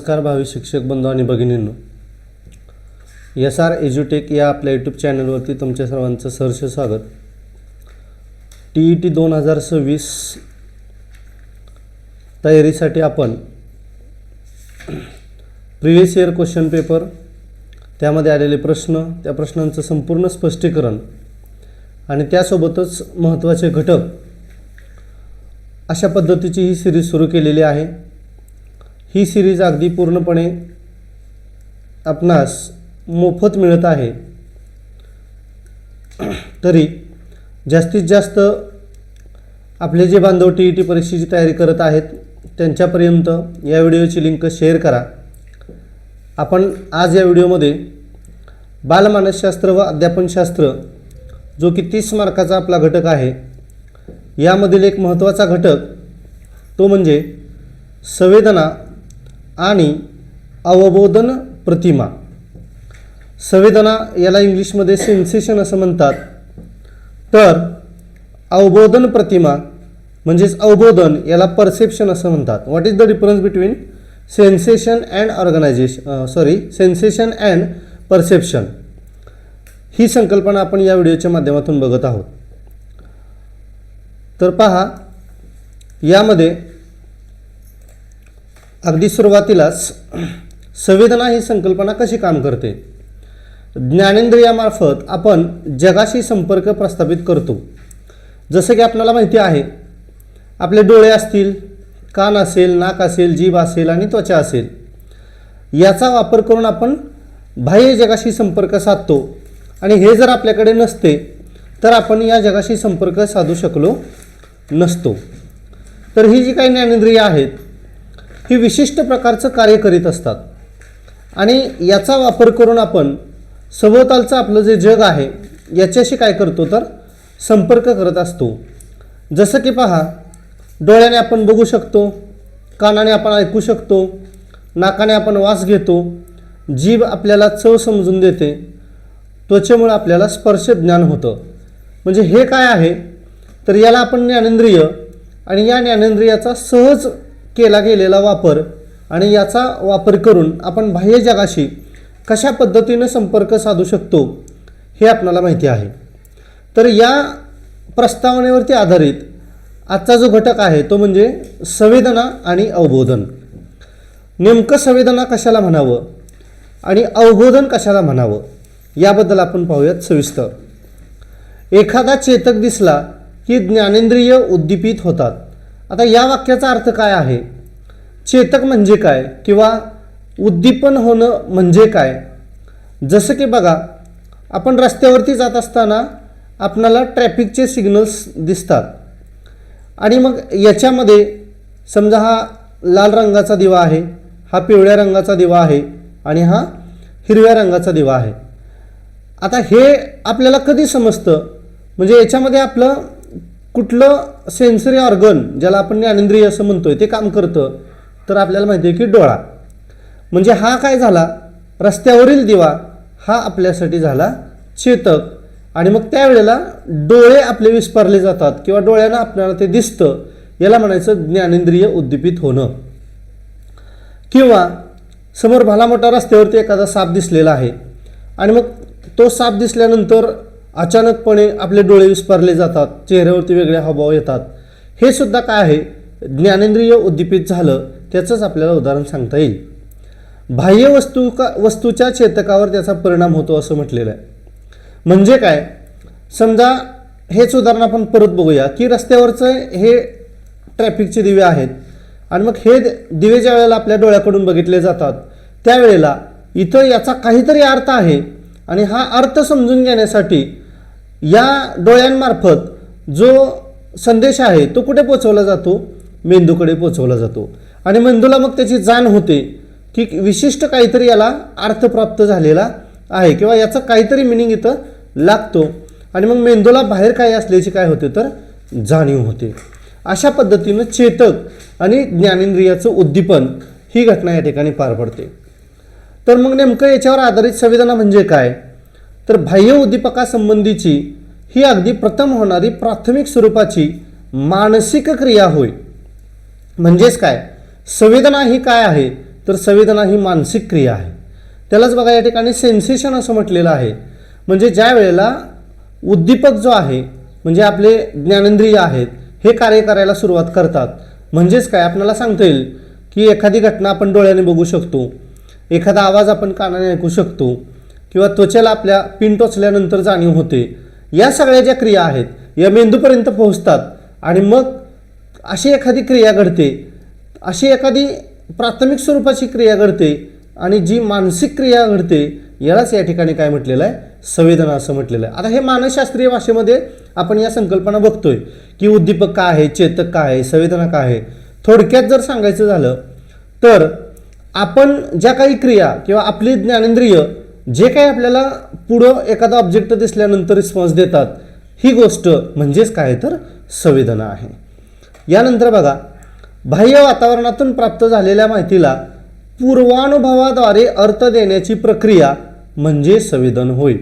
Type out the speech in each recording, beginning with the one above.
नमस्कार भावी शिक्षक बंधू आणि भगिनींनो, SR एज्युटेक या आपल्या यूट्यूब चॅनलवरती तुमच्या सर्वांचं सहर्ष स्वागत. TET 2026 तयारीसाठी आपण प्रिव्हियस इयर क्वेश्चन पेपर, त्यामध्ये आलेले प्रश्न, त्या प्रश्नांचं संपूर्ण स्पष्टीकरण आणि त्यासोबतच महत्त्वाचे घटक अशा पद्धतीची ही सिरीज सुरू केलेली आहे. ही सिरीज अगदी पूर्णपणे आपणास मोफत मिळत आहे. तरी जास्तीत जास्त आपले जे बांधव TET परीक्षेची तयारी करत आहेत त्यांच्यापर्यंत या व्हिडिओची लिंक शेअर करा. आपण आज या व्हिडिओमध्ये बालमानसशास्त्र व अध्यापनशास्त्र जो की 30 मार्काचा आपला घटक आहे, यामधील एक महत्त्वाचा घटक तो म्हणजे संवेदना आणि अवबोधन प्रतिमा. संवेदना याला इंग्लिशमध्ये सेन्सेशन असं म्हणतात, तर अवबोधन प्रतिमा म्हणजेच अवबोधन याला परसेप्शन असं म्हणतात. What is the difference between sensation and sensation and perception, ही संकल्पना आपण या व्हिडिओच्या माध्यमातून बघत आहोत. तर पहा, यामध्ये अगदी सुरुवातीलाच संवेदना ही संकल्पना कशी काम करते. ज्ञानेंद्रियामार्फत आपण जगाशी संपर्क प्रस्थापित करतो. जसं की आपल्याला माहिती आहे, आपले डोळे असतील, कान असेल, नाक असेल, जीभ असेल आणि त्वचा असेल, याचा वापर करून आपण बाह्य जगाशी संपर्क साधतो. आणि हे जर आपल्याकडे नसते तर आपण या जगाशी संपर्क साधू शकलो नसतो. तर ही जी काही ज्ञानेंद्रिय आहेत ही विशिष्ट प्रकारचं कार्य करीत असतात आणि याचा वापर करून आपण सभोवतालचं आपलं जे जग आहे याच्याशी काय करतो तर संपर्क करत असतो. जसं की पहा, डोळ्याने आपण बघू शकतो, कानाने आपण ऐकू शकतो, नाकाने आपण वास घेतो, जीभ आपल्याला चव समजून देते, त्वचेमुळे आपल्याला स्पर्श ज्ञान होतं. म्हणजे हे काय आहे तर याला आपण ज्ञानेंद्रिय आणि या ज्ञानेंद्रियाचा सहज केला गेलेला वापर आणि याचा वापर करून आपण बाह्य जगाशी कशा पद्धतीने संपर्क साधू शकतो हे आपल्याला माहिती आहे. तर या प्रस्तावनेवरती आधारित आजचा जो घटक आहे तो म्हणजे संवेदना आणि अवबोधन. नेमकं संवेदना कशाला म्हणावं आणि अवबोधन कशाला म्हणावं याबद्दल आपण पाहूयात सविस्तर. एखादा चेतक दिसला की ज्ञानेंद्रिय उद्दीपित होतात. आता या वाक्याचा अर्थ काय आहे, चेतक म्हणजे काय किंवा उद्दीपन होणं म्हणजे काय. जसं की बघा, आपण रस्त्यावरती जात असताना आपणाला ट्रॅफिकचे सिग्नल्स दिसतात आणि मग याच्यामध्ये समजा हा लाल रंगाचा दिवा आहे, हा पिवळ्या रंगाचा दिवा आहे आणि हा हिरव्या रंगाचा दिवा आहे. आता हे आपल्याला कधी समजतं, म्हणजे याच्यामध्ये आपलं कुठलं सेन्सरी ऑर्गन, ज्याला आपण ज्ञानेंद्रिय असं म्हणतोय, ते काम करतं तर आपल्याला माहिती आहे की डोळा. म्हणजे हा काय झाला, रस्त्यावरील दिवा हा आपल्यासाठी झाला चेतक. आणि मग त्यावेळेला डोळे आपले विस्पारले जातात किंवा डोळ्यानं आपल्याला ते दिसतं, याला म्हणायचं ज्ञानेंद्रिय उद्दीपित होणं. किंवा समोर भला मोठा रस्त्यावरती एखादा साप दिसलेला आहे आणि मग तो साप दिसल्यानंतर अचानकपणे आपले डोळे विस्पारले जातात, चेहऱ्यावरती वेगळे हावभाव येतात. हे सुद्धा काय आहे, ज्ञानेंद्रिय उद्दीपित झालं. त्याचंच आपल्याला उदाहरण सांगता येईल. बाह्य वस्तूच्या चेतकावर त्याचा परिणाम होतो असं म्हटलेलं आहे. म्हणजे काय, समजा हेच उदाहरण आपण परत बघूया की रस्त्यावरचं हे ट्रॅफिकचे दिवे आहेत आणि मग हे दिवे ज्या वेळेला आपल्या डोळ्याकडून बघितले जातात त्यावेळेला इथं याचा काहीतरी अर्थ आहे आणि हा अर्थ समजून घेण्यासाठी या डोळ्यांमार्फत जो संदेश आहे तो कुठे पोचवला जातो, मेंदूकडे पोचवला जातो. आणि मेंदूला मग त्याची जाण होते की विशिष्ट काहीतरी याला अर्थ प्राप्त झालेला आहे किंवा याचा काहीतरी मिनिंग इथं लागतो आणि मग मेंदूला बाहेर काय असल्याची काय होते तर जाणीव होते. अशा पद्धतीनं चेतक आणि ज्ञानेंद्रियाचं उद्दीपन ही घटना या ठिकाणी पार पडते. तर मग नेमकं याच्यावर आधारित संवेदना म्हणजे काय, तर बाह्य उद्दीपकासंबंधीची ही अगदी प्रथम होणारी प्राथमिक स्वरूपाची मानसिक क्रिया होय. म्हणजेच काय, संवेदना ही काय आहे तर संवेदना ही मानसिक क्रिया आहे. त्यालाच बघा या ठिकाणी सेन्सेशन असं म्हटलेलं आहे. म्हणजे ज्या वेळेला उद्दीपक जो आहे म्हणजे आपले ज्ञानेंद्रिय आहेत हे कार्य करायला सुरुवात करतात. म्हणजेच काय आपल्याला सांगता येईल की एखादी घटना आपण डोळ्याने बघू शकतो, एखादा आवाज आपण कानाने ऐकू शकतो किंवा त्वचेला आपल्या पिन टोचल्यानंतर जाणीव होते. या सगळ्या ज्या क्रिया आहेत या मेंदूपर्यंत पोहोचतात आणि मग अशी एखादी क्रिया घडते, अशी एखादी प्राथमिक स्वरूपाची क्रिया घडते आणि जी मानसिक क्रिया घडते यालाच या ठिकाणी काय म्हटलेलं आहे, संवेदना असं म्हटलेलं आहे. आता हे मानसशास्त्रीय भाषेमध्ये आपण या संकल्पना बघतोय की उद्दीपक काय आहे, चेतक काय आहे, संवेदना काय आहे. थोडक्यात जर सांगायचं झालं तर आपण ज्या काही क्रिया किंवा आपली ज्ञानेंद्रिय जे काही आपल्याला पुढं एखादा ऑब्जेक्ट दिसल्यानंतर रिस्पॉन्स देतात ही गोष्ट म्हणजेच काय तर संवेदना आहे. यानंतर बघा बाह्य वातावरणातून प्राप्त झालेल्या माहितीला पूर्वानुभवाद्वारे अर्थ देण्याची प्रक्रिया म्हणजे संवेदन होय.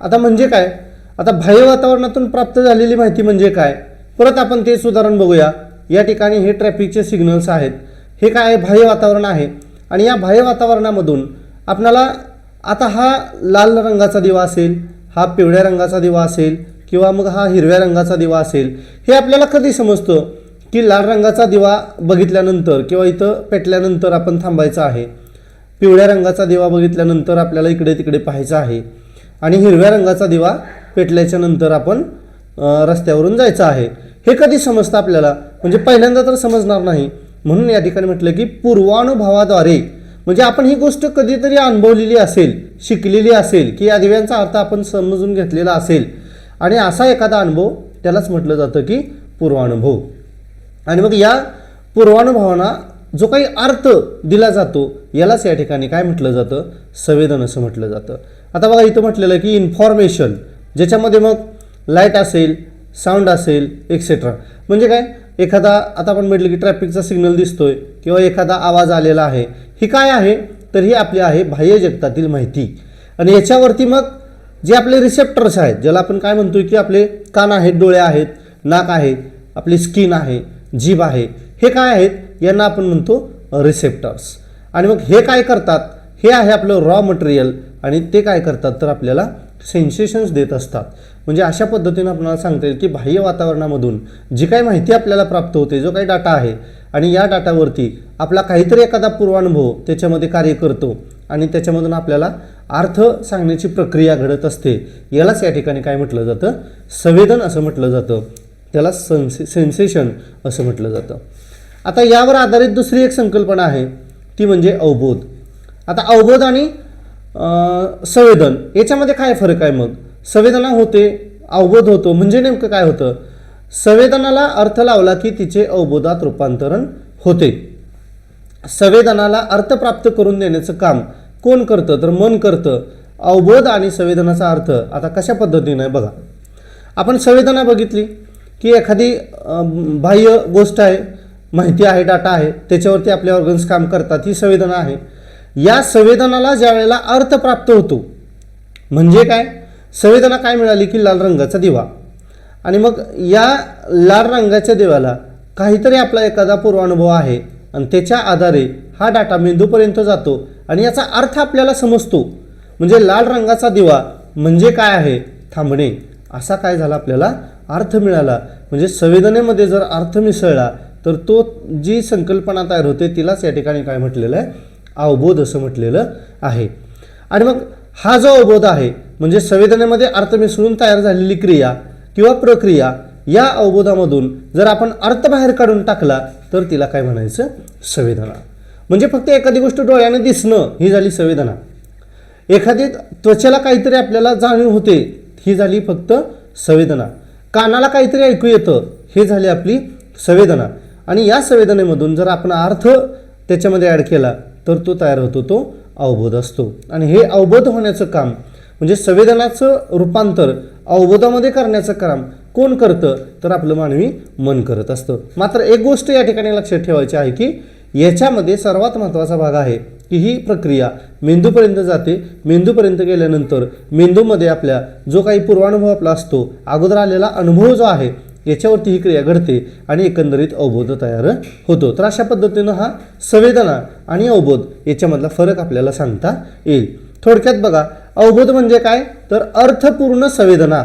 आता म्हणजे काय, आता बाह्य वातावरणातून प्राप्त झालेली माहिती म्हणजे काय, परत आपण तेच उदाहरण बघूया. या ठिकाणी हे ट्रॅफिकचे सिग्नल्स आहेत, हे काय आहे, बाह्य वातावरण आहे. आणि या बाह्य वातावरणामधून आपल्याला आता हा लाल रंगाचा दिवा असेल, हा पिवळ्या रंगाचा दिवा असेल किंवा मग हा हिरव्या रंगाचा दिवा असेल, हे आपल्याला कधी समजतं की लाल रंगाचा दिवा बघितल्यानंतर किंवा इथं पेटल्यानंतर आपण थांबायचं आहे, पिवळ्या रंगाचा दिवा बघितल्यानंतर आपल्याला इकडे तिकडे पाहायचं आहे आणि हिरव्या रंगाचा दिवा पेटल्याच्या नंतर आपण रस्त्यावरून जायचं आहे. हे कधी समजतं आपल्याला, म्हणजे पहिल्यांदा तर समजणार नाही. म्हणून या ठिकाणी म्हटलं की पूर्वानुभवाद्वारे, म्हणजे आपण ही गोष्ट कधीतरी अनुभवलेली असेल, शिकलेली असेल की या दिव्यांचा अर्थ आपण समजून घेतलेला असेल आणि असा एखादा अनुभव त्यालाच म्हटलं जातं की पूर्वानुभव. आणि मग या पूर्वानुभवांना जो काही अर्थ दिला जातो यालाच या ठिकाणी काय म्हटलं जातं, संवेदन असं म्हटलं जातं. आता बघा इथं म्हटलेलं की इन्फॉर्मेशन, ज्याच्यामध्ये मग लाईट असेल, साऊंड असेल एक्सेट्रा. म्हणजे काय, एखादा आता आपण म्हटलं की ट्रॅफिकचा सिग्नल दिसतोय किंवा एखादा आवाज आलेला आहे, ही काय आहे तर ही आपली आहे बाह्य जगतातील माहिती. आणि याच्यावरती मग जे आपले रिसेप्टर्स आहेत, ज्याला आपण काय म्हणतोय की आपले कान आहेत, डोळे आहेत, नाक आहे, आपली स्किन आहे, जीभ आहे, हे काय आहेत, यांना आपण म्हणतो रिसेप्टर्स. आणि मग हे काय करतात, हे आहे आपलं रॉ मटेरियल आणि ते काय करतात तर आपल्याला सेन्सेशन्स देत असतात. म्हणजे अशा पद्धतीने आपल्याला सांगता येईल की बाह्य वातावरणामधून जी काही माहिती आपल्याला प्राप्त होते, जो काही डाटा आहे आणि या डाटावरती आपला काहीतरी एखादा पूर्वानुभव त्याच्यामध्ये कार्य करतो आणि त्याच्यामधून आपल्याला अर्थ सांगण्याची प्रक्रिया घडत असते. यालाच या ठिकाणी काय म्हटलं जातं, संवेदन असं म्हटलं जातं, त्याला सेन्सेशन असं म्हटलं जातं. आता यावर आधारित दुसरी एक संकल्पना आहे ती म्हणजे अवबोध. आता अवबोध आणि संवेदन याच्यामध्ये काय फरक आहे, मग संवेदना होते, अवबोध होतो, म्हणजे नेमकं काय होतं, संवेदनाला अर्थ लावला की तिचे अवबोधात रूपांतरण होते. संवेदनाला अर्थ प्राप्त करून देण्याचं काम कोण करतं तर मन करतं. अवबोध आणि संवेदनाचा अर्थ आता कशा पद्धतीने बघा, आपण संवेदना बघितली की एखादी बाह्य गोष्ट आहे, माहिती आहे, डाटा आहे, त्याच्यावरती आपले ऑर्गन्स काम करतात, ही संवेदना आहे. या संवेदनाला ज्या वेळेला अर्थ प्राप्त होतो म्हणजे काय, संवेदना काय मिळाली की लाल रंगाचा दिवा, आणि मग या लाल रंगाच्या दिव्याला काहीतरी आपला एखादा पूर्वानुभव आहे आणि त्याच्या आधारे हा डाटा मेंदूपर्यंत जातो आणि याचा अर्थ आपल्याला समजतो. म्हणजे लाल रंगाचा दिवा म्हणजे काय आहे, थांबणे, असा काय झाला आपल्याला अर्थ मिळाला. म्हणजे संवेदनेमध्ये जर अर्थ मिसळला तर तो जी संकल्पना तयार होते तिलाच या ठिकाणी काय म्हटलेलं आहे, अवबोध असं म्हटलेलं आहे. आणि मग हा जो अवबोध आहे म्हणजे संवेदनेमध्ये अर्थ मिसळून तयार झालेली क्रिया किंवा प्रक्रिया, या अवबोधामधून जर आपण अर्थ बाहेर काढून टाकला तर तिला काय म्हणायचं, संवेदना. म्हणजे फक्त एखादी गोष्ट डोळ्याने दिसणं ही झाली संवेदना, एखादी त्वचेला काहीतरी आपल्याला जाणीव होते ही झाली फक्त संवेदना, कानाला काहीतरी ऐकू येतं हे झाली आपली संवेदना. आणि या संवेदनेमधून जर आपण अर्थ त्याच्यामध्ये ॲड केला तर तो तयार होतो, तो अवबोध असतो. आणि हे अवबोध होण्याचं काम म्हणजे संवेदनाचं रूपांतर अवबोधामध्ये करण्याचं काम कोण करतं तर आपलं मानवी मन करत असतं. मात्र एक गोष्ट या ठिकाणी लक्षात ठेवायची आहे की याच्यामध्ये सर्वात महत्त्वाचा भाग आहे की ही प्रक्रिया मेंदूपर्यंत जाते. मेंदूपर्यंत गेल्यानंतर मेंदूमध्ये आपल्या जो काही पूर्वानुभव आपला असतो, अगोदर आलेला अनुभव जो आहे याच्यावरती ही क्रिया घडते आणि एकंदरीत अवबोध तयार होतो. तर अशा पद्धतीनं हा संवेदना आणि अवबोध याच्यामधला फरक आपल्याला सांगता येईल. थोडक्यात बघा, अवबोध म्हणजे काय, तर अर्थपूर्ण संवेदना,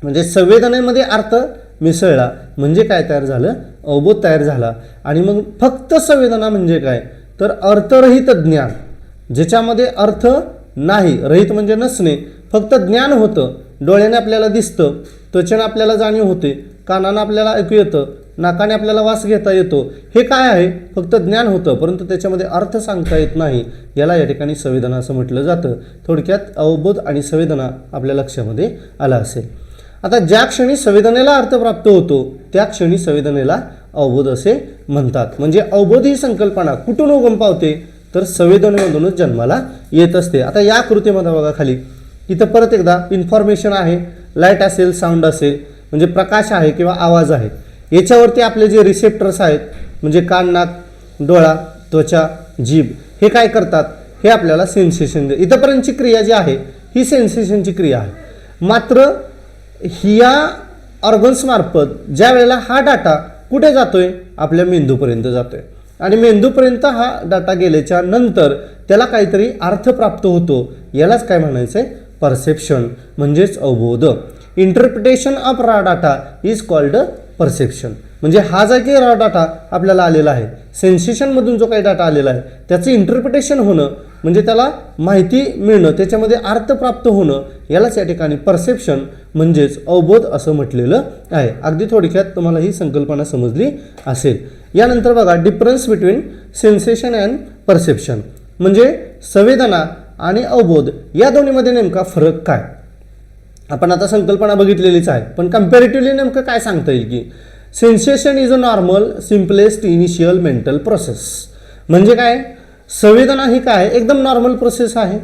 म्हणजे संवेदनेमध्ये अर्थ मिसळला म्हणजे काय तयार झालं, अवबोध तयार झाला. आणि मग फक्त संवेदना म्हणजे काय, तर अर्थरहित ज्ञान, ज्याच्यामध्ये अर्थ नाही, रहित म्हणजे नसणे, फक्त ज्ञान होतं, डोळ्याने आपल्याला दिसतं, त्वचेने आपल्याला जाणीव होते, कानानं आपल्याला ऐकू येतं, नाकाने आपल्याला वास घेता येतो, हे काय आहे, फक्त ज्ञान होतं, परंतु त्याच्यामध्ये अर्थ सांगता येत नाही, याला या ठिकाणी संवेदना असं म्हटलं जातं. थोडक्यात अवबोध आणि संवेदना आपल्या लक्षामध्ये आला असेल. आता ज्या क्षणी संवेदनेला अर्थ प्राप्त होतो त्या क्षणी संवेदनेला अवबोध असे म्हणतात. म्हणजे अवबोध ही संकल्पना कुठून उगम पावते, तर संवेदनेमधूनच जन्माला येत असते. आता या कृतीमध्ये बघा खाली, इथं परत एकदा इन्फॉर्मेशन आहे, लाईट असेल, साऊंड असेल, म्हणजे प्रकाश आहे किंवा आवाज आहे, याच्यावरती आपले जे रिसेप्टर्स आहेत, म्हणजे कान, नाक, डोळा, त्वचा, जीभ, हे काय करतात, हे आपल्याला सेन्सेशन दे. इथंपर्यंतची क्रिया जी आहे ही सेन्सेशनची क्रिया आहे. मात्र ह्या ऑर्गन्समार्फत ज्या वेळेला हा डाटा कुठे जातोय, आपल्या मेंदूपर्यंत जातोय, आणि मेंदूपर्यंत हा डाटा गेल्याच्या नंतर त्याला काहीतरी अर्थ प्राप्त होतो, यालाच काय म्हणायचं आहे, परसेप्शन म्हणजेच अवबोध. Interpretation of raw data is called perception. म्हणजे हा जो काही रॉ डाटा आपल्याला आलेला आहे, सेन्सेशनमधून जो काही डाटा आलेला आहे, त्याचं इंटरप्रिटेशन होणं, म्हणजे त्याला माहिती मिळणं, त्याच्यामध्ये अर्थ प्राप्त होणं, यालाच या ठिकाणी परसेप्शन म्हणजेच अवबोध असं म्हटलेलं आहे. अगदी थोडक्यात तुम्हाला ही संकल्पना समजली असेल. यानंतर बघा, difference between sensation and perception, म्हणजे संवेदना आणि अवबोध या दोन्हीमध्ये नेमका फरक काय. आपण आता संकल्पना बघितलेलीच आहे, पण कम्पॅरेटिव्हली नेमकं काय सांगता येईल की sensation is a normal simplest initial mental process. म्हणजे काय, संवेदना ही काय, एकदम नॉर्मल प्रोसेस आहे,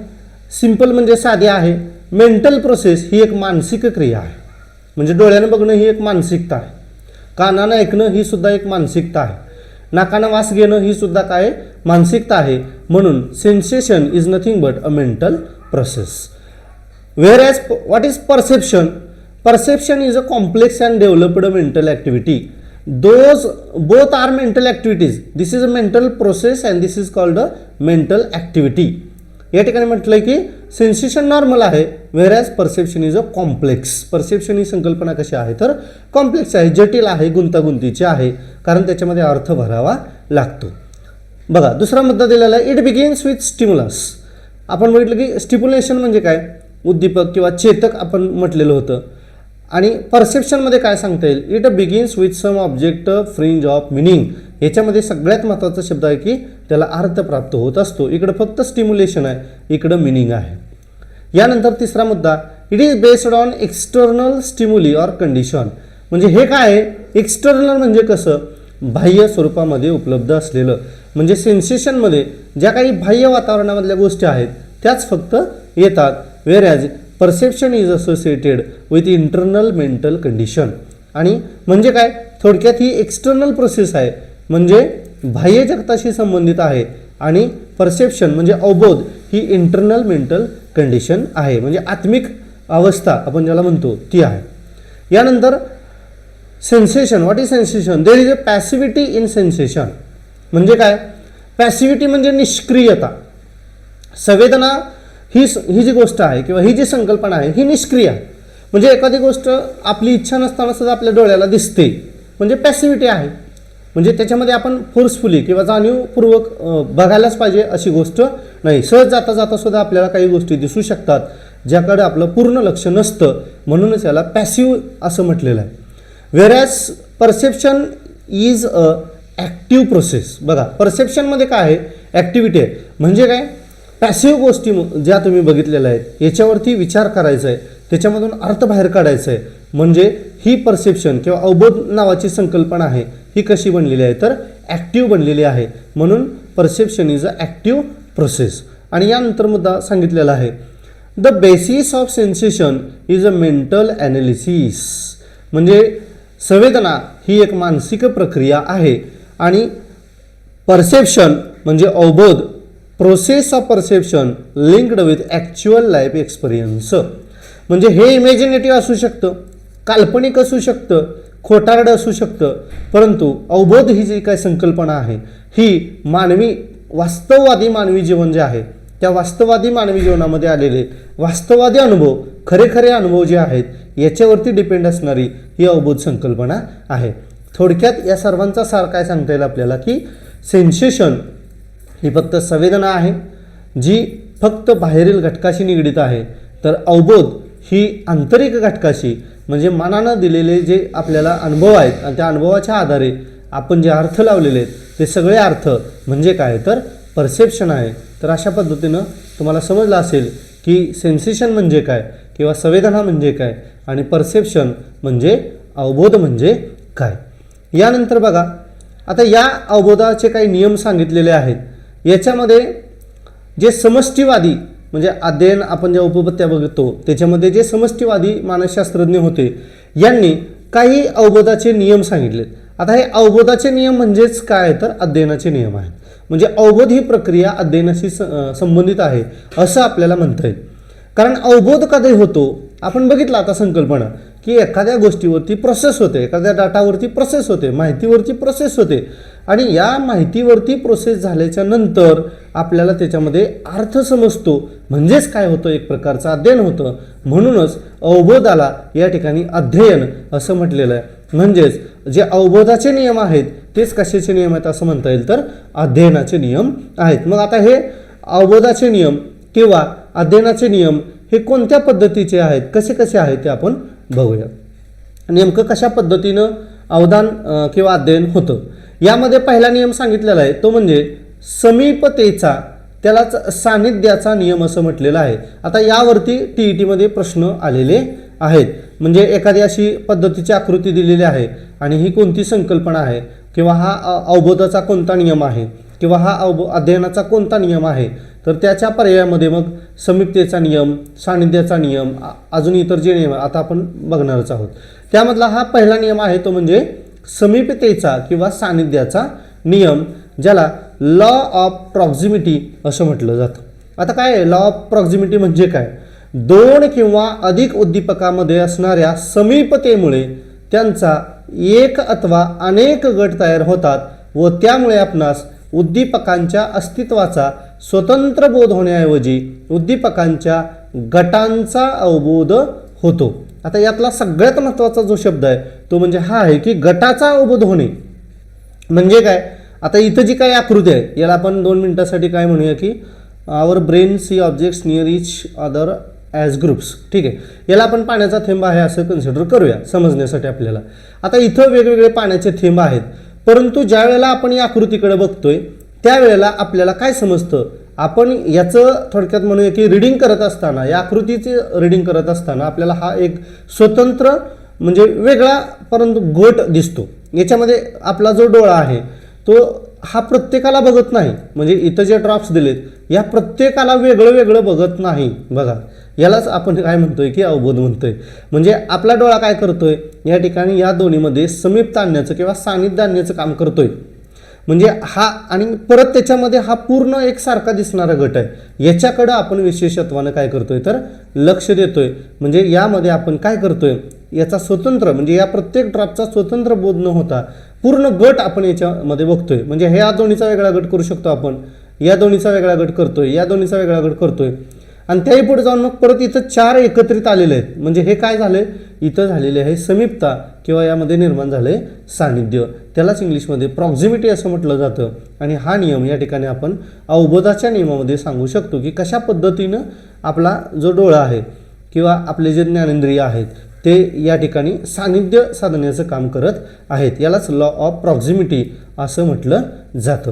सिंपल म्हणजे साधी आहे. मेंटल प्रोसेस ही एक मानसिक क्रिया आहे, म्हणजे डोळ्यानं बघणं ही एक मानसिकता आहे, कानानं ऐकणं ही सुद्धा एक मानसिकता आहे, नाकानं वास घेणं ही सुद्धा काय मानसिकता आहे. म्हणून sensation is nothing but a mental process. Whereas what is perception? Perception is a complex and developed mental activity. Those both are mental activities. This is a mental process and this is called a mental activity. या ठिकाणी म्हटलंय की sensation normal आहे, whereas perception is a complex. Perception ही संकल्पना कशी आहे, तर कॉम्प्लेक्स आहे, जटिल आहे, गुंतागुंतीची आहे, कारण त्याच्यामध्ये अर्थ भरावा लागतो. बघा, दुसरा मुद्दा दिलेला आहे, इट बिगिन्स विथ स्टिम्युलस. आपण बघितलं की स्टिम्युलेशन म्हणजे काय, उद्दीपक किंवा चेतक आपण म्हटलेलं होतं. आणि परसेप्शनमध्ये काय सांगता येईल, it begins with some object fringe of meaning. याच्यामध्ये सगळ्यात महत्त्वाचा शब्द आहे की त्याला अर्थ प्राप्त होत असतो. इकडं फक्त स्टिम्युलेशन आहे, इकडं मिनिंग आहे. यानंतर तिसरा मुद्दा, it is based on external stimuli or condition. म्हणजे हे काय आहे, एक्सटर्नल म्हणजे कसं, बाह्य स्वरूपामध्ये उपलब्ध असलेलं. म्हणजे सेन्सेशनमध्ये ज्या काही बाह्य वातावरणामधल्या गोष्टी आहेत त्याच फक्त येतात, whereas perception is associated with internal mental condition. आणि म्हणजे काय, थोडक्यात ही एक्सटर्नल प्रोसेस आहे, म्हणजे बाह्य जगताशी संबंधित आहे, आणि परसेप्शन म्हणजे अवबोध ही इंटरनल मेंटल कंडिशन आहे, म्हणजे आत्मिक अवस्था आपण ज्याला म्हणतो ती आहे. यानंतर sensation, what is sensation, there is a passivity in sensation. म्हणजे काय, पॅसिव्हिटी म्हणजे निष्क्रियता. संवेदना ही जी गोष्ट आहे किंवा ही जी संकल्पना आहे ही निष्क्रिय आहे. म्हणजे एखादी गोष्ट आपली इच्छा नसताना सुद्धा आपल्या डोळ्याला दिसते, म्हणजे पॅसिव्हिटी आहे. म्हणजे त्याच्यामध्ये आपण फोर्सफुली किंवा जाणीवपूर्वक बघायलाच पाहिजे अशी गोष्ट नाही. सहज जाता जाता सुद्धा आपल्याला काही गोष्टी दिसू शकतात ज्याकडे आपलं पूर्ण लक्ष नसतं, म्हणूनच याला पॅसिव्ह असं म्हटलेलं आहे. Whereas perception is a active process. बघा, परसेप्शनमध्ये काय आहे, ॲक्टिव्हिटी आहे. म्हणजे काय, पॅसिव्ह गोष्टी ज्या तुम्ही बघितलेल्या आहेत याच्यावरती विचार करायचा आहे, त्याच्यामधून अर्थ बाहेर काढायचा आहे. म्हणजे ही परसेप्शन किंवा अवबोध नावाची संकल्पना आहे ही कशी बनलेली आहे, तर ॲक्टिव्ह बनलेली आहे. म्हणून perception is a active process. आणि यानंतर मुद्दा सांगितलेला आहे, the basis of sensation is a mental analysis. म्हणजे संवेदना ही एक मानसिक प्रक्रिया आहे, आणि परसेप्शन म्हणजे अवबोध, process of perception linked with actual life experience. म्हणजे हे इमॅजिनेटिव्ह असू शकतं, काल्पनिक असू शकतं, खोटारडं असू शकतं, परंतु अवबोध ही जी काही संकल्पना आहे ही मानवी वास्तववादी मानवी जीवन जे आहे त्या वास्तववादी मानवी जीवनामध्ये आलेले वास्तववादी अनुभव, खरे खरे अनुभव जे आहेत याच्यावरती डिपेंड असणारी ही अवबोध संकल्पना आहे. थोडक्यात या सर्वांचा सार काय सांगता येईल आपल्याला की सेन्सेशन ही फक्त संवेदना आहे जी फक्त बाहेरील घटकाशी निगडीत आहे, तर अवबोध ही आंतरिक घटकाशी म्हणजे मनानं दिलेले जे आपल्याला अनुभव आहेत आणि त्या अनुभवाच्या आधारे आपण जे अर्थ लावलेले आहेत ते सगळे अर्थ म्हणजे काय तर परसेप्शन आहे. तर अशा पद्धतीनं तुम्हाला समजलं असेल की सेन्सेशन म्हणजे काय किंवा संवेदना म्हणजे काय आणि परसेप्शन म्हणजे अवबोध म्हणजे काय. यानंतर बघा आता या अवबोधाचे काही नियम सांगितलेले आहेत. याच्यामध्ये जे समष्टीवादी म्हणजे अध्ययन आपण ज्या उपपत्त्या बघतो त्याच्यामध्ये जे समष्टीवादी मानसशास्त्रज्ञ होते यांनी काही अवबोधाचे नियम सांगितलेत. आता हे अवबोधाचे नियम म्हणजेच काय तर अध्ययनाचे नियम आहेत. म्हणजे अवबोध ही प्रक्रिया अध्ययनाशी संबंधित आहे असं आपल्याला म्हणता येईल. कारण अवबोध कधी होतो आपण बघितलं आता संकल्पना की एखाद्या गोष्टीवरती प्रोसेस होते, एखाद्या डाटावरती प्रोसेस होते, माहितीवरती प्रोसेस होते आणि या माहितीवरती प्रोसेस झाल्याच्या नंतर आपल्याला त्याच्यामध्ये अर्थ समजतो म्हणजेच काय होतं एक प्रकारचं अध्ययन होतं. म्हणूनच अवबोधाला या ठिकाणी अध्ययन असं म्हटलेलं आहे. म्हणजेच जे अवबोधाचे नियम आहेत तेच कशाचे नियम आहेत असं म्हणता येईल तर अध्ययनाचे नियम आहेत. मग आता हे अवबोधाचे नियम किंवा अध्ययनाचे नियम हे कोणत्या पद्धतीचे आहेत, कसे कसे आहेत ते आपण बघूया. नेमकं कशा पद्धतीनं अवधान किंवा अध्ययन होतं. यामध्ये पहिला नियम सांगितलेला आहे तो म्हणजे समीपतेचा, त्यालाच सान्निध्याचा नियम असं म्हटलेलं आहे. आता यावरती TET प्रश्न आलेले आहेत. म्हणजे एखादी अशी पद्धतीची आकृती दिलेली आहे आणि ही कोणती संकल्पना आहे किंवा हा अवबोधाचा कोणता नियम आहे किंवा हा अध्ययनाचा कोणता नियम आहे, तर त्याच्या पर्यायामध्ये मग समीपतेचा नियम, सान्निध्याचा नियम, अजून इतर जे नियम आता आपण बघणारच आहोत. त्यामधला हा पहिला नियम आहे तो म्हणजे समीपतेचा किंवा सान्निध्याचा नियम, ज्याला लॉ ऑफ प्रॉक्झिमिटी असं म्हटलं जातं. आता काय आहे लॉ ऑफ प्रॉक्झिमिटी म्हणजे काय? दोन किंवा अधिक उद्दीपकामध्ये असणाऱ्या समीपतेमुळे त्यांचा एक अथवा अनेक गट तयार होतात व त्यामुळे आपणास उद्दीपकांच्या अस्तित्वाचा स्वतंत्र बोध होण्याऐवजी उद्दीपकांच्या गटांचा अवबोध होतो. आता यातला सगळ्यात महत्त्वाचा जो शब्द आहे तो म्हणजे हा आहे की गटाचा अवबोध होणे. म्हणजे काय? आता इथं जी काही आकृती आहे याला आपण 2 मिनिटासाठी काय म्हणूया की our brain see objects near each other as groups. ठीक आहे, याला आपण पाण्याचा थेंब आहे असं कन्सिडर करूया समजण्यासाठी आपल्याला. आता इथं वेगवेगळे पाण्याचे थेंब आहेत, परंतु ज्या वेळेला आपण या आकृतीकडे बघतोय त्यावेळेला आपल्याला काय समजतं, आपण याचं थोडक्यात म्हणूया की रीडिंग करत असताना, या आकृतीचे रीडिंग करत असताना आपल्याला हा एक स्वतंत्र म्हणजे वेगळा परंतु गट दिसतो. याच्यामध्ये आपला जो डोळा आहे तो हा प्रत्येकाला बघत नाही. म्हणजे इथं जे ड्रॉप्स दिलेत या प्रत्येकाला वेगळं वेगळं बघत नाही. बघा यालाच आपण काय म्हणतोय की अवबोध म्हणतोय. म्हणजे आपला डोळा काय करतोय या ठिकाणी या दोन्हीमध्ये समीपता आणण्याचं किंवा सान्निध्य आणण्याचं काम करतोय. म्हणजे हा आणि परत त्याच्यामध्ये हा पूर्ण एकसारखा दिसणारा गट आहे, याच्याकडं आपण विशेषत्वानं काय करतोय तर लक्ष देतोय. म्हणजे यामध्ये आपण काय करतोय याचा स्वतंत्र म्हणजे या प्रत्येक ड्रॉपचा स्वतंत्र बोध न होता पूर्ण गट आपण याच्यामध्ये बघतोय. म्हणजे ह्या दोन्हीचा वेगळा गट करू शकतो आपण, या दोन्हीचा वेगळा गट करतोय, या दोन्हीचा वेगळा गट करतोय आणि त्याही पुढे जाऊन मग परत इथं 4 एकत्रित आलेले आहेत. म्हणजे हे काय झालंय इथं झालेले आहे समीपता किंवा यामध्ये निर्माण झालंय सान्निध्य. त्यालाच इंग्लिशमध्ये प्रॉक्झिमिटी असं म्हटलं जातं. आणि हा नियम या ठिकाणी आपण अवबोधाच्या नियमामध्ये सांगू शकतो की कशा पद्धतीनं आपला जो डोळा आहे किंवा आपले जे ज्ञानेंद्रिय आहेत ते या ठिकाणी सान्निध्य साधण्याचं काम करत आहेत. यालाच लॉ ऑफ प्रॉक्झिमिटी असं म्हटलं जातं.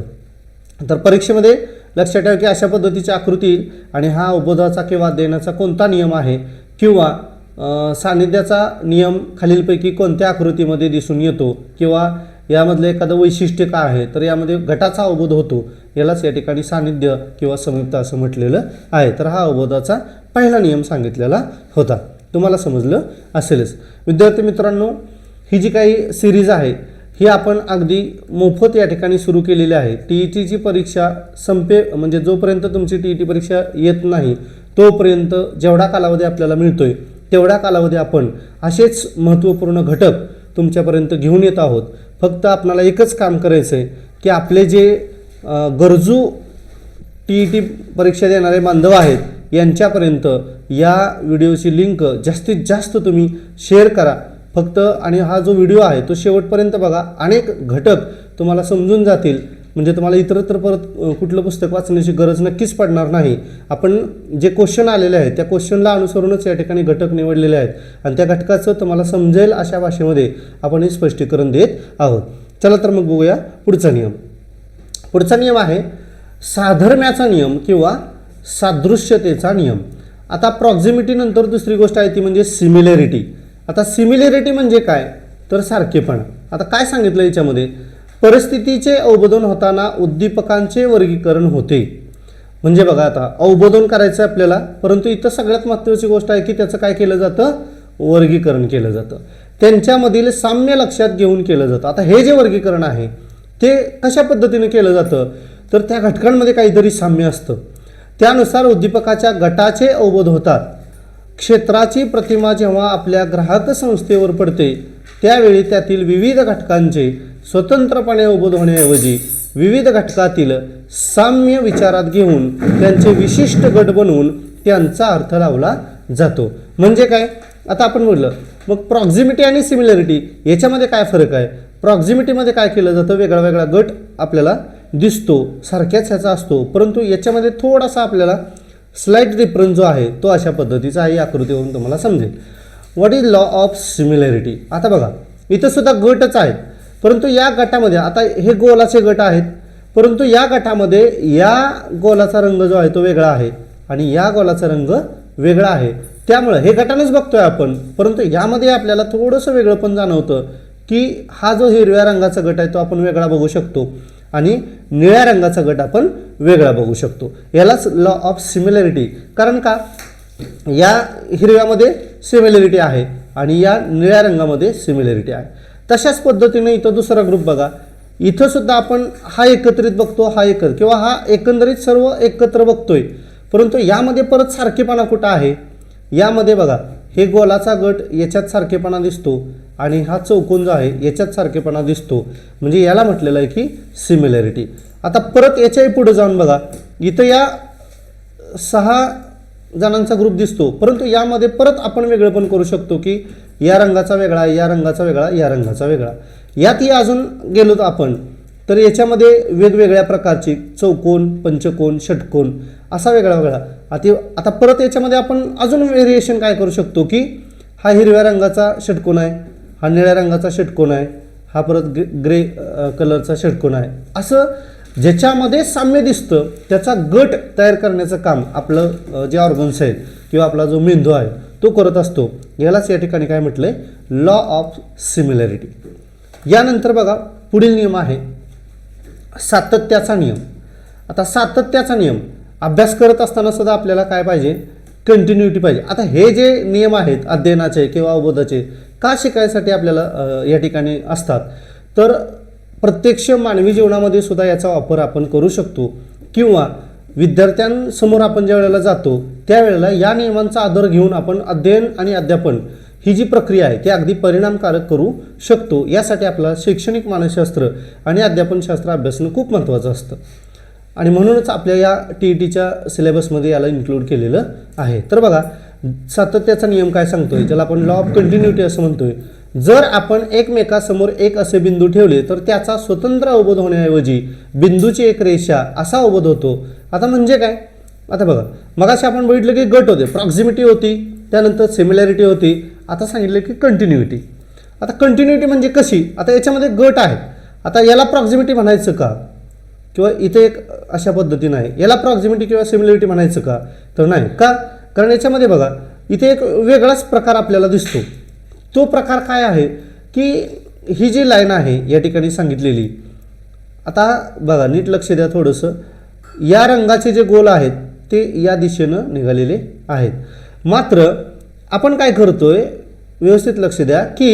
तर परीक्षेमध्ये लक्षात ठेवा की अशा पद्धतीची आकृती येईल आणि हा अवबोधाचा किंवा अध्ययनाचा कोणता नियम आहे किंवा सान्निध्याचा नियम खालीलपैकी कोणत्या आकृतीमध्ये दिसून येतो किंवा यामधलं एखादं वैशिष्ट्य काय आहे, तर यामध्ये गटाचा अवबोध होतो. यालाच या ठिकाणी सान्निध्य किंवा समीपता असं म्हटलेलं आहे. तर हा अवबोधाचा पहिला नियम सांगितलेला होता. तुम्हाला समजलं असेलच. विद्यार्थी मित्रांनो, ही जी काही सिरीज आहे ही आपण अगदी मोफत या ठिकाणी सुरू केलेली आहे. TETची परीक्षा म्हणजे जोपर्यंत तुमची TET परीक्षा येत नाही तोपर्यंत जेवढा कालावधी आपल्याला मिळतोय तेवढा कालावधी आपण असेच महत्त्वपूर्ण घटक तुमच्यापर्यंत घेऊन येत आहोत. फक्त आपल्याला एकच काम करायचं आहे की आपले जे गरजू TET परीक्षा देणारे बांधव आहेत यांच्यापर्यंत या व्हिडिओची लिंक जास्तीत जास्त तुम्ही शेअर करा फक्त. आणि हा जो व्हिडिओ आहे तो शेवटपर्यंत बघा. अनेक घटक तुम्हाला समजून जातील. म्हणजे तुम्हाला इतरत्र परत कुठलं पुस्तक वाचण्याची गरज नक्कीच पडणार नाही. आपण जे क्वेश्चन आलेले आहेत त्या क्वेश्चनला अनुसरूनच या ठिकाणी घटक निवडलेले आहेत आणि त्या घटकाचं तुम्हाला समजेल अशा भाषेमध्ये आपण हे स्पष्टीकरण देत आहोत. चला तर मग बघूया पुढचा नियम. पुढचा नियम आहे साधर्म्याचा नियम किंवा सादृश्यतेचा नियम. आता प्रॉक्झिमिटी नंतर दुसरी गोष्ट आहे ती म्हणजे सिमिलॅरिटी. आता सिमिलॅरिटी म्हणजे काय तर सारखेपणा. आता काय सांगितलं याच्यामध्ये, परिस्थितीचे अवबोधन होताना उद्दीपकांचे वर्गीकरण होते. म्हणजे बघा आता अवबोधन करायचं आहे आपल्याला, परंतु इथं सगळ्यात महत्त्वाची गोष्ट आहे की त्याचं काय केलं जातं, वर्गीकरण केलं जातं. त्यांच्यामधील साम्य लक्षात घेऊन केलं जातं. आता हे जे वर्गीकरण आहे ते कशा पद्धतीने केलं जातं तर त्या घटकांमध्ये काहीतरी साम्य असतं. त्यानुसार उद्दीपकाच्या गटाचे अवबोध होतात. क्षेत्राची प्रतिमा जेव्हा आपल्या ग्राहक संस्थेवर पडते त्यावेळी त्यातील विविध घटकांचे स्वतंत्रपणे अवबोध होण्याऐवजी विविध घटकातील साम्य विचारात घेऊन त्यांचे विशिष्ट गट बनवून त्यांचा अर्थ लावला जातो. म्हणजे काय, आता आपण बोललं मग प्रॉक्झिमिटी आणि सिमिलॅरिटी याच्यामध्ये काय फरक आहे. प्रॉक्झिमिटीमध्ये काय केलं जातं, वेगळा वेगळा गट आपल्याला दिसतो, सारख्याच ह्याचा असतो, परंतु याच्यामध्ये थोडासा आपल्याला स्लाइट डिफरन्स जो आहे तो अशा पद्धतीचा आहे. आकृतीवरून तुम्हाला समजेल. What is law of similarity. आता बघा इथं सुद्धा गटच आहेत, परंतु या गटामध्ये आता हे गोलाचे गट आहेत, परंतु या गटामध्ये या गोलाचा रंग जो आहे तो वेगळा आहे आणि या गोलाचा रंग वेगळा आहे. त्यामुळे हे गटानेच बघतोय आपण, परंतु यामध्ये आपल्याला थोडंसं वेगळं पण जाणवतं की हा जो हिरव्या रंगाचा गट आहे तो आपण वेगळा बघू शकतो आणि निळ्या रंगाचा गट आपण वेगळा बघू शकतो. यालाच लॉ ऑफ सिमिलॅरिटी. कारण का, या हिरव्यामध्ये सिमिलॅरिटी आहे आणि या निळ्या रंगामध्ये सिमिलॅरिटी आहे. तशाच पद्धतीने इथं दुसरा ग्रुप बघा, इथं सुद्धा आपण हा एकत्रित बघतो, हा एकत्र किंवा हा एकंदरीत सर्व एकत्र बघतोय, परंतु यामध्ये परत सारखेपणा कुठं आहे. यामध्ये बघा हे गोलाचा गट याच्यात सारखेपणा दिसतो आणि हा चौकोन जो आहे याच्यात सारखेपणा दिसतो, म्हणजे याला म्हटलेलं आहे की सिमिलॅरिटी. आता परत याच्याही पुढे जाऊन बघा, इथं या 6 जणांचा ग्रुप दिसतो, परंतु यामध्ये परत आपण वेगळं पण करू शकतो की या रंगाचा वेगळा, या रंगाचा वेगळा, या रंगाचा वेगळा. यातही अजून गेलो तर आपण तर याच्यामध्ये वेगवेगळ्या प्रकारची चौकोन, पंचकोन, षटकोन असा वेगळा वेगळा. आता परत याच्यामध्ये आपण अजून व्हेरिएशन काय करू शकतो की हा हिरव्या रंगाचा षटकोन आहे, हा निळ्या रंगाचा षटकोन आहे, हा परत ग्रे कलरचा षटकोन आहे. असं ज्याच्यामध्ये साम्य दिसतं त्याचा गट तयार करण्याचं काम आपलं जे ऑर्गन्स आहेत किंवा आपला जो मेंदू आहे तो करत असतो. यालाच या ठिकाणी काय म्हटलं आहे, लॉ ऑफ सिमिलॅरिटी. यानंतर बघा पुढील नियम आहे सातत्याचा नियम. आता सातत्याचा नियम अभ्यास करत असताना सुद्धा आपल्याला काय पाहिजे, कंटिन्युटी पाहिजे. आता हे जे नियम आहेत अध्ययनाचे किंवा अवबोधाचे का शिकायसाठी आपल्याला या ठिकाणी असतात तर प्रत्यक्ष मानवी जीवनामध्ये सुद्धा याचा वापर आपण करू शकतो किंवा विद्यार्थ्यांसमोर आपण ज्या वेळेला जातो त्यावेळेला या नियमांचा आदर घेऊन आपण अध्ययन आणि अध्यापन ही जी प्रक्रिया आहे ती अगदी परिणामकारक करू शकतो. यासाठी आपला शैक्षणिक मानसशास्त्र आणि अध्यापनशास्त्र अभ्यासणं खूप महत्त्वाचं असतं आणि म्हणूनच आपल्या या TETच्या सिलेबसमध्ये याला इन्क्लूड केलेलं आहे. तर बघा सातत्याचा नियम काय सांगतोय, ज्याला आपण लॉ ऑफ कंटिन्युटी असं म्हणतोय. जर आपण एकमेकासमोर एक असे बिंदू ठेवले तर त्याचा स्वतंत्र अवबोध होण्याऐवजी बिंदूची एक रेषा असा अवबोध होतो. आता म्हणजे काय, आता बघा मगाशी आपण बघितलं की गट होते, प्रॉक्झिमिटी होती, त्यानंतर सिमिलॅरिटी होती, आता सांगितलं की कंटिन्युटी. आता कंटिन्युटी म्हणजे कशी, आता याच्यामध्ये गट आहेत, आता याला प्रॉक्झिमिटी म्हणायचं का किंवा इथे एक अशा पद्धतीनं आहे याला प्रॉक्झिमिटी किंवा सिमिलॅरिटी म्हणायचं का तर नाही का, कारण याच्यामध्ये बघा इथे एक वेगळाच प्रकार आपल्याला दिसतो. तो प्रकार काय आहे की ही जी लाईन आहे या ठिकाणी सांगितलेली, आता बघा नीट लक्ष द्या थोडंसं, या रंगाचे जे गोल आहेत ते या दिशेनं निघालेले आहेत. मात्र आपण काय करतोय व्यवस्थित लक्ष द्या की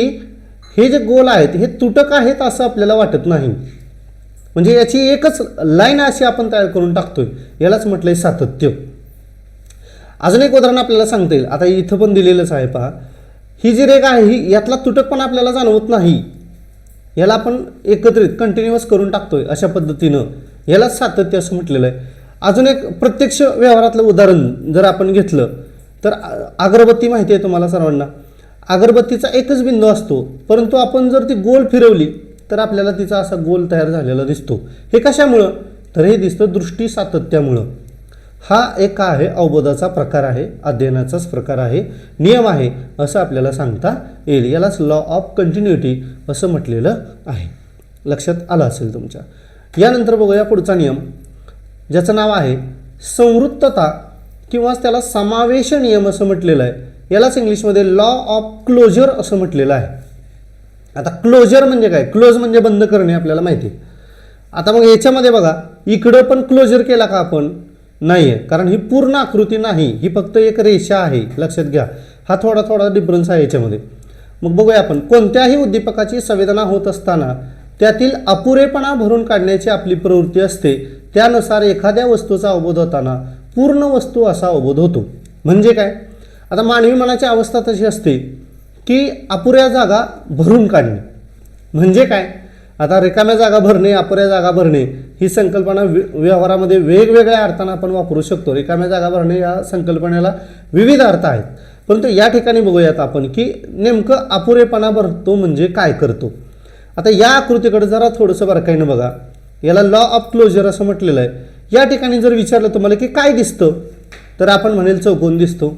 हे जे गोल आहेत हे तुटक आहेत असं आपल्याला वाटत नाही, म्हणजे याची एकच लाईन अशी आपण तयार करून टाकतोय, यालाच म्हटलंय सातत्य. अजून एक उदाहरण आपल्याला सांगता येईल. आता इथं पण दिलेलंच आहे पहा ही जी रेघ आहे ही यातला तुटकपणा आपल्याला जाणवत नाही, याला आपण एकत्रित कंटिन्युअस करून टाकतोय अशा पद्धतीनं, यालाच सातत्य असं म्हटलेलं आहे. अजून एक प्रत्यक्ष व्यवहारातलं उदाहरण जर आपण घेतलं तर अगरबत्ती माहिती आहे तुम्हाला सर्वांना. अगरबत्तीचा एकच बिंदू असतो, परंतु आपण जर ती गोल फिरवली तर आपल्याला तिचा असा गोल तयार झालेला दिसतो. हे कशामुळं? तर हे दिसतं दृष्टी सातत्यामुळं. हा एक काय आहे? अवबोधाचा प्रकार आहे, अध्ययनाचाच प्रकार आहे, नियम आहे असं आपल्याला सांगता येईल. यालाच लॉ ऑफ कंटिन्युटी असं म्हटलेलं आहे. लक्षात आलं असेल तुमच्या. यानंतर बघूया पुढचा नियम, ज्याचं नाव आहे संवृत्तता किंवा त्याला समावेश नियम असं म्हटलेलं आहे. यालाच इंग्लिशमध्ये लॉ ऑफ क्लोजर असं म्हटलेलं आहे. आता क्लोजर म्हणजे काय? क्लोज म्हणजे बंद करणे आपल्याला माहिती आहे. आता मग याच्यामध्ये बघा, इकडं पण क्लोजर केला का आपण? नाही आहे, कारण ही पूर्ण आकृती नाही, ही फक्त एक रेषा आहे. लक्षात घ्या, हा थोडा थोडा डिफरन्स आहे याच्यामध्ये. मग बघूया आपण, कोणत्याही उद्दीपकाची संवेदना होत असताना त्यातील अपुरेपणा भरून काढण्याची आपली प्रवृत्ती असते. त्यानुसार एखाद्या वस्तूचा अवबोध होताना पूर्ण वस्तू असा अवबोध होतो. म्हणजे काय? आता मानवी मनाची अवस्था तशी असते की अपुऱ्या जागा भरून काढणे. म्हणजे काय? आता रिकाम्या जागा भरणे, अपुऱ्या जागा भरणे ही संकल्पना व्यवहारामध्ये वेगवेगळ्या अर्थानं आपण वापरू शकतो. रिकाम्या जागा भरणे या संकल्पनेला विविध अर्थ आहेत, परंतु या ठिकाणी बघूयात आपण की नेमकं अपुरेपणा भरतो म्हणजे काय करतो. आता या आकृतीकडे जरा थोडंसं बारकाईनं बघा. याला लॉ ऑफ क्लोजर असं म्हटलेलं आहे. या ठिकाणी जर विचारलं तुम्हाला की काय दिसतं, तर आपण म्हणेल चौकोन दिसतो.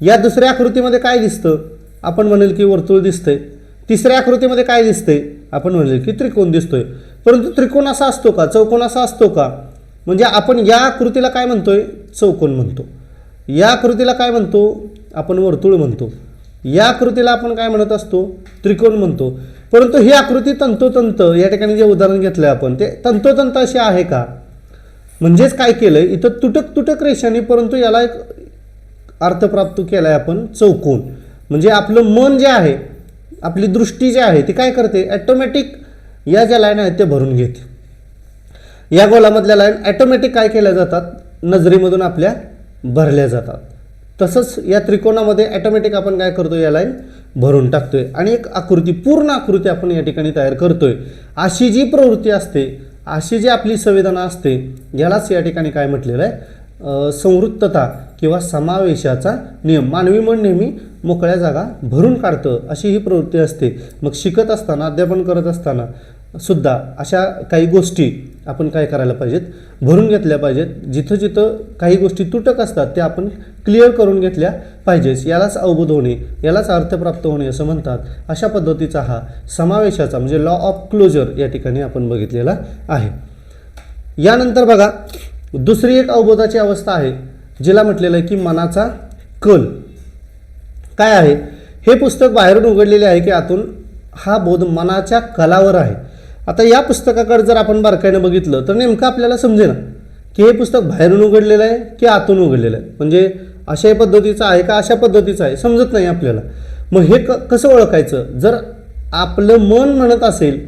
या दुसऱ्या आकृतीमध्ये काय दिसतं? आपण म्हणेल की वर्तुळ दिसतंय. तिसऱ्या आकृतीमध्ये काय दिसतंय? आपण म्हणेल की त्रिकोण दिसतोय. परंतु त्रिकोण असा असतो का? चौकोन असा असतो का? म्हणजे आपण या आकृतीला काय म्हणतोय? चौकोन म्हणतो. या आकृतीला काय म्हणतो? आपण वर्तुळ म्हणतो. या आकृतीला आपण काय म्हणत असतो? त्रिकोण म्हणतो. परंतु ही आकृती तंतोतंत, या ठिकाणी जे उदाहरण घेतलं आपण ते तंतोतंत अशी आहे का? म्हणजेच काय केलंय इथं? तुटक तुटक रेषांनी, परंतु याला एक अर्थ प्राप्त केलाय आपण, चौकोन. म्हणजे आपलं मन जे आहे, आपली दृष्टी जी आहे ती काय करते? ॲटोमॅटिक या ज्या लाईन आहेत ते भरून घेते. या गोलामधल्या लाईन ॲटोमॅटिक काय केल्या जातात? नजरेमधून आपल्या भरल्या जातात. तसंच या त्रिकोणामध्ये ॲटोमॅटिक आपण काय करतो? या लाईन भरून टाकतोय आणि एक आकृती, पूर्ण आकृती आपण या ठिकाणी तयार करतोय. अशी जी प्रवृत्ती असते, अशी जी आपली संवेदना असते, यालाच या ठिकाणी काय म्हटलेलं आहे? संवृत्तता किंवा समावेशाचा नियम. मानवी मन नेहमी मोकळ्या जागा भरून काढतं, अशी ही प्रवृत्ती असते. मग शिकत असताना, अध्यापन करत असताना सुद्धा अशा काही गोष्टी आपण काय करायला पाहिजेत? भरून घेतल्या पाहिजेत. जिथं जिथं काही गोष्टी तुटक असतात त्या आपण क्लिअर करून घेतल्या पाहिजेत. यालाच अवबोध होणे, यालाच अर्थप्राप्त होणे असं म्हणतात. अशा पद्धतीचा हा समावेशाचा म्हणजे लॉ ऑफ क्लोजर या ठिकाणी आपण बघितलेला आहे. यानंतर बघा, दुसरी एक अवबोधाची अवस्था आहे जिला म्हटलेलं आहे की मनाचा कल. काय आहे? हे पुस्तक बाहेरून उघडलेले आहे की आतून हा बोध मनाच्या कलावर आहे. आता या पुस्तकाकडे जर आपण बारकाईनं बघितलं तर नेमकं आपल्याला समजेना की हे पुस्तक बाहेरून उघडलेलं आहे की आतून उघडलेलं आहे. म्हणजे अशा पद्धतीचं आहे का अशा पद्धतीचं आहे, समजत नाही आपल्याला. मग हे कसं ओळखायचं? जर आपलं मन म्हणत असेल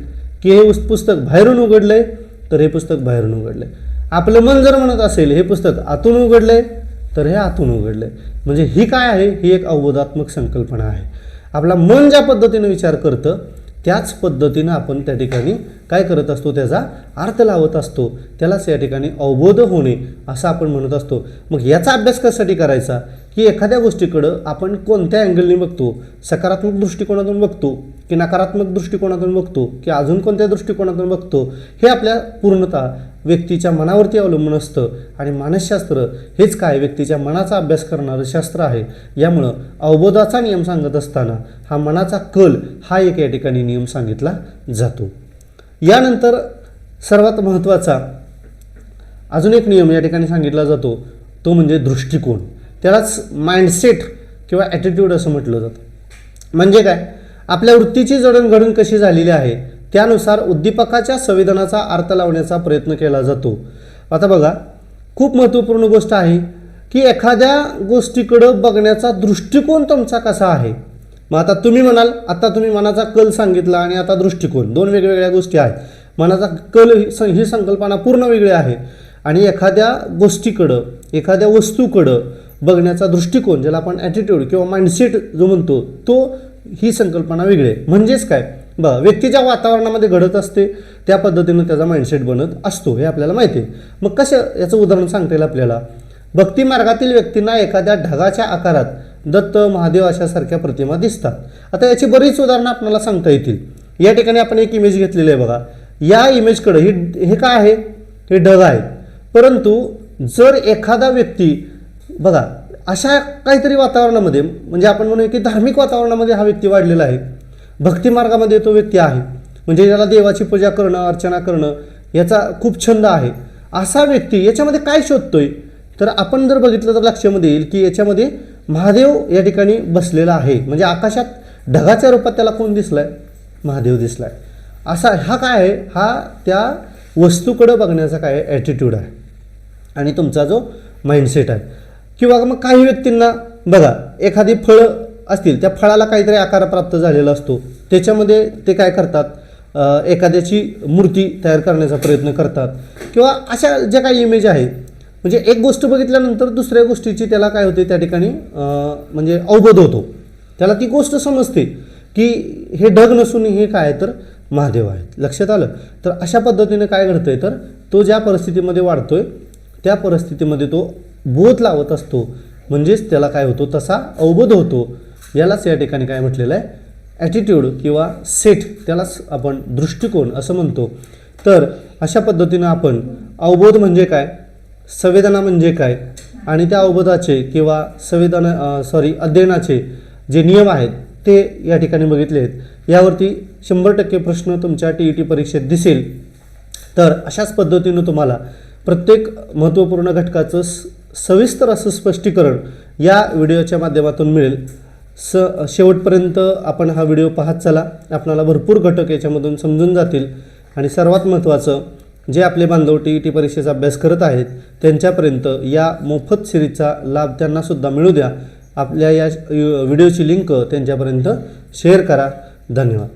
की हे पुस्तक बाहेरून उघडलं आहे, तर हे पुस्तक बाहेरून उघडलं आहे. आपलं मन जर म्हणत असेल हे पुस्तक आतून उघडलं आहे, तर हे आतून उघडलं आहे. म्हणजे ही काय आहे? ही एक अवबोधात्मक संकल्पना आहे. आपला मन ज्या पद्धतीनं विचार करतं त्याच पद्धतीनं आपण त्या ठिकाणी काय करत असतो? त्याचा अर्थ लावत असतो. त्यालाच या ठिकाणी अवबोध होणे असं आपण म्हणत असतो. मग याचा अभ्यास कशासाठी करायचा? की एखाद्या गोष्टीकडं आपण कोणत्या अँगलने बघतो? सकारात्मक दृष्टिकोनातून बघतो की नकारात्मक दृष्टिकोनातून बघतो की अजून कोणत्या दृष्टिकोनातून बघतो? हे आपल्या पूर्णतः व्यक्तीच्या मनावरती अवलंबून असतं. आणि मानसशास्त्र हेच काय? व्यक्तीच्या मनाचा अभ्यास करणारं शास्त्र आहे. यामुळं अवबोधाचा नियम सांगत असताना हा मनाचा कल हा एक या ठिकाणी नियम सांगितला जातो. यानंतर सर्वात महत्त्वाचा अजून एक नियम या ठिकाणी सांगितला जातो, तो म्हणजे दृष्टिकोन. त्यालाच माइंडसेट किंवा ॲटिट्यूड असं म्हटलं जातं. म्हणजे काय? आपल्या वृत्तीची जडणघडण कशी झालेली आहे त्यानुसार उद्दीपकाच्या संवेदनाचा अर्थ लावण्याचा प्रयत्न केला जातो. आता बघा, खूप महत्त्वपूर्ण गोष्ट आहे की एखाद्या गोष्टीकडं बघण्याचा दृष्टिकोन तुमचा कसा आहे. मग आता तुम्ही म्हणाल, आता तुम्ही मनाचा कल सांगितला आणि आता दृष्टिकोन, दोन वेगवेगळ्या गोष्टी आहेत. मनाचा कल ही संकल्पना पूर्ण वेगळी आहे आणि एखाद्या गोष्टीकडं, एखाद्या वस्तूकडं बघण्याचा दृष्टिकोन, ज्याला आपण ॲटिट्यूड किंवा माइंडसेट जो म्हणतो, तो ही संकल्पना वेगळी आहे. म्हणजेच काय, बघा, व्यक्ती ज्या वातावरणामध्ये घडत असते त्या पद्धतीनं त्याचा माइंडसेट बनत असतो, हे आपल्याला माहिती आहे. मग कसं याचं उदाहरण सांगता येईल आपल्याला? भक्ती मार्गातील व्यक्तींना एखाद्या ढगाच्या आकारात दत्त, महादेव अशासारख्या प्रतिमा दिसतात. आता याची बरीच उदाहरणं आपल्याला सांगता येतील. या ठिकाणी आपण एक इमेज घेतलेली आहे बघा. या इमेजकडे हे काय आहे? हे ढग आहेत. परंतु जर एखादा व्यक्ती बघा अशा काहीतरी वातावरणामध्ये, म्हणजे आपण म्हणूया की धार्मिक वातावरणामध्ये हा व्यक्ती वाढलेला आहे, भक्ती मार्गामध्ये तो व्यक्ती आहे, म्हणजे याला देवाची पूजा करणं, अर्चना करणं याचा खूप छंद आहे, असा व्यक्ती याच्यामध्ये काय शोधतोय? तर आपण जर बघितलं तर लक्षामध्ये येईल की याच्यामध्ये महादेव या ठिकाणी बसलेला आहे. म्हणजे आकाशात ढगाच्या रूपात त्याला कोण दिसलाय? महादेव दिसलाय. असा हा काय आहे? हा त्या वस्तूकडे बघण्याचा काय आहे? ॲटिट्यूड आहे आणि तुमचा जो माइंडसेट आहे. किंवा मग काही व्यक्तींना बघा, एखादी फळं असतील, त्या फळाला काहीतरी आकार प्राप्त झालेला असतो, त्याच्यामध्ये ते काय करतात? एखाद्याची मूर्ती तयार करण्याचा प्रयत्न करतात. किंवा अशा ज्या काही इमेज आहेत, म्हणजे एक गोष्ट बघितल्यानंतर दुसऱ्या गोष्टीची त्याला काय होते त्या ठिकाणी म्हणजे अवबोध होतो. त्याला ती गोष्ट समजते की हे ढग नसून हे काय तर महादेव आहेत. लक्षात आलं? तर अशा पद्धतीने काय घडतंय, तर तो ज्या परिस्थितीमध्ये वाढतोय त्या परिस्थितीमध्ये तो बोध लावत असतो, म्हणजेच त्याला काय होतो? तसा अवबोध होतो. यालाच या ठिकाणी काय म्हटलेलं आहे? ॲटिट्यूड किंवा सेट, त्यालाच आपण दृष्टिकोन असं म्हणतो. तर अशा पद्धतीनं आपण अवबोध म्हणजे काय, संवेदना म्हणजे काय, आणि त्या अवबोधाचे किंवा अध्ययनाचे जे नियम आहेत ते या ठिकाणी बघितले आहेत. यावरती 100% प्रश्न तुमच्या TET परीक्षेत दिसेल. तर अशाच पद्धतीनं तुम्हाला प्रत्येक महत्त्वपूर्ण घटकाचं सविस्तर असं स्पष्टीकरण या व्हिडिओच्या माध्यमातून मिळेल. शेवटपर्यंत आपण हा व्हिडिओ पाहत चला. आपल्याला भरपूर घटक याच्यामधून समजून जातील. आणि सर्वात महत्त्वाचं, जे आपले बांधव TET परीक्षेचा अभ्यास करत आहेत त्यांच्यापर्यंत या मोफत सिरीजचा लाभ त्यांनासुद्धा मिळू द्या. आपल्या या व्हिडिओची लिंक त्यांच्यापर्यंत शेअर करा. धन्यवाद.